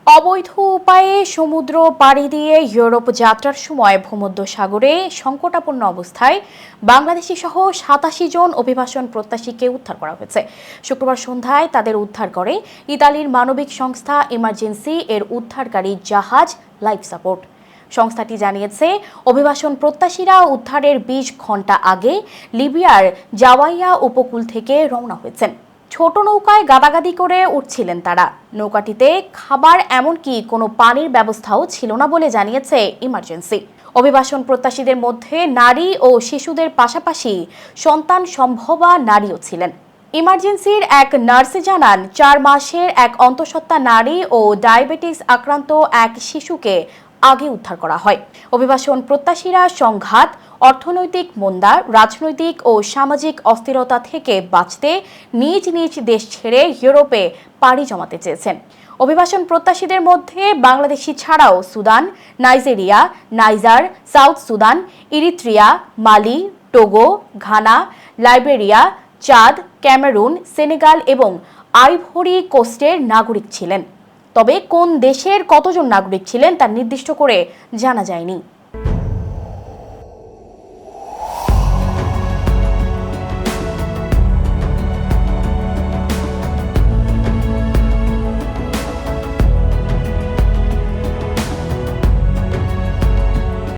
অবৈধ উপায়ে সমুদ্র পাড়ি দিয়ে ইউরোপ যাত্রার সময় ভূমধ্যসাগরে সংকটাপন্ন অবস্থায় বাংলাদেশি সহ ৮৭ জন অভিবাসন প্রত্যাশীকে উদ্ধার করা হয়েছে। শুক্রবার সন্ধ্যায় তাদের উদ্ধার করে ইতালির মানবিক সংস্থা ইমার্জেন্সি এর উদ্ধারকারী জাহাজ লাইফ সাপোর্ট। সংস্থাটি জানিয়েছে, অভিবাসন প্রত্যাশীরা উদ্ধারের ২০ ঘণ্টা আগে লিবিয়ার জাওয়াইয়া উপকূল থেকে রওনা হয়েছেন। ছোট নৌকায় গাদাগাদি করে উঠছিলেন তারা। নৌকাটিতে খাবার এমনকি কোনো পানির ব্যবস্থাও ছিল না বলে জানিয়েছে ইমার্জেন্সি। অভিবাসন প্রত্যাশীদের মধ্যে নারী ও শিশুদের পাশাপাশি সন্তান সম্ভবা নারীও ছিলেন। ইমার্জেন্সির এক নার্স জানান, ৪ মাসের এক অন্তঃসত্ত্বা নারী ও ডায়াবেটিস আক্রান্ত এক শিশুকে আগে উদ্ধার করা হয়। অভিবাসন প্রত্যাশীরা সংঘাত, অর্থনৈতিক মন্দা, রাজনৈতিক ও সামাজিক অস্থিরতা থেকে বাঁচতে নিজ নিজ দেশ ছেড়ে ইউরোপে পাড়ি জমাতে চেয়েছেন। অভিবাসন প্রত্যাশীদের মধ্যে বাংলাদেশি ছাড়াও Sudan, Nigeria, Niger, South Sudan, Eritrea, Mali, Togo, Ghana, Liberia, Chad, Cameroon, Senegal এবং আইভরি কোস্টের নাগরিক ছিলেন। তবে কোন দেশের কতজন নাগরিক ছিলেন তা নির্দিষ্ট করে জানা যায়নি।